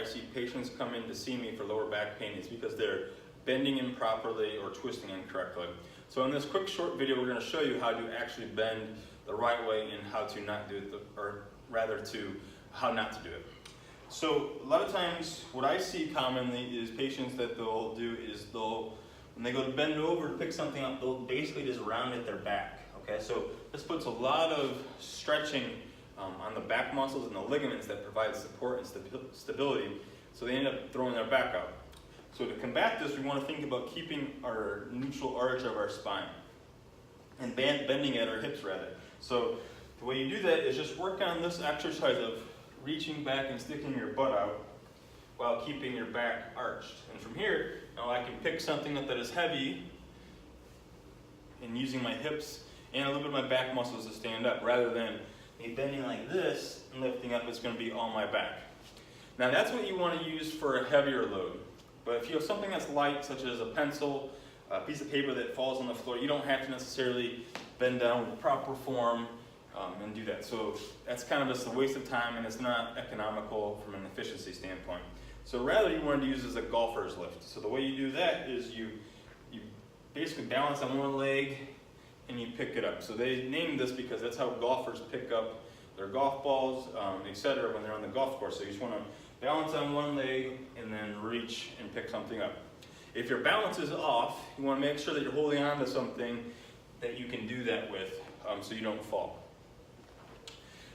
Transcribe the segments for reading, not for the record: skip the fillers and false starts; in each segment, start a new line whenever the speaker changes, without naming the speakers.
I see patients come in to see me for lower back pain is because they're bending improperly or twisting incorrectly. So in this quick short video, we're going to show you how to actually bend the right way and how to not do it, or rather to how not to do it. So a lot of times what I see commonly is patients that they'll do is when they go to bend over to pick something up, they'll basically just round at their back. Okay, so this puts a lot of stretching on the back muscles and the ligaments that provide support and stability, so they end up throwing their back out. So to combat this, we want to think about keeping our neutral arch of our spine and bending at our hips rather. So the way you do that is just work on this exercise of reaching back and sticking your butt out while keeping your back arched. And from here, now I can pick something up that is heavy and using my hips and a little bit of my back muscles to stand up, rather than me bending like this and lifting up. It's going to be all my back. Now that's what you want to use for a heavier load. But if you have something that's light, such as a pencil, a piece of paper that falls on the floor, you don't have to necessarily bend down with the proper form and do that. So that's kind of just a waste of time, and it's not economical from an efficiency standpoint. So rather, you want to use as a golfer's lift. So the way you do that is you basically balance on one leg and you pick it up. So they named this because that's how golfers pick up their golf balls, etc. when they're on the golf course. So you just want to balance on one leg and then reach and pick something up. If your balance is off, you want to make sure that you're holding on to something that you can do that with, so you don't fall.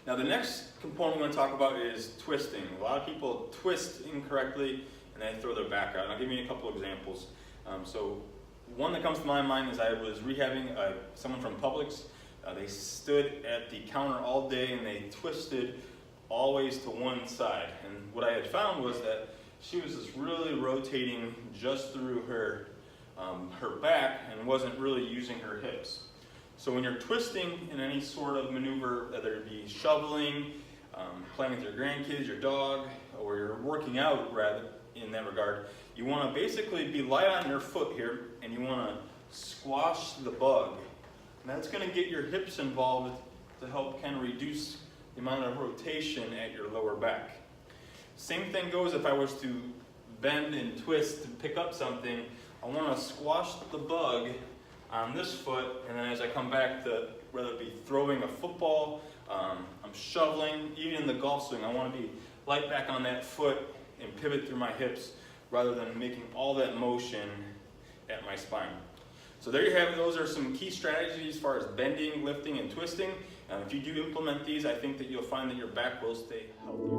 Now the next component we want to talk about is twisting. A lot of people twist incorrectly and they throw their back out. And I'll give you a couple examples. So one that comes to my mind is I was rehabbing someone from Publix. They stood at the counter all day and they twisted always to one side. And what I had found was that she was just really rotating just through her back and wasn't really using her hips. So when you're twisting in any sort of maneuver, whether it be shoveling, playing with your grandkids, your dog, or you're working out rather in that regard, you want to basically be light on your foot here and you want to squash the bug. And that's going to get your hips involved to help kind of reduce the amount of rotation at your lower back. Same thing goes if I was to bend and twist to pick up something. I want to squash the bug on this foot, and then as I come back to whether it be throwing a football, I'm shoveling, even in the golf swing, I want to be light back on that foot and pivot through my hips rather than making all that motion at my spine. So there you have it. Those are some key strategies as far as bending, lifting, and twisting. If you do implement these, I think that you'll find that your back will stay healthier.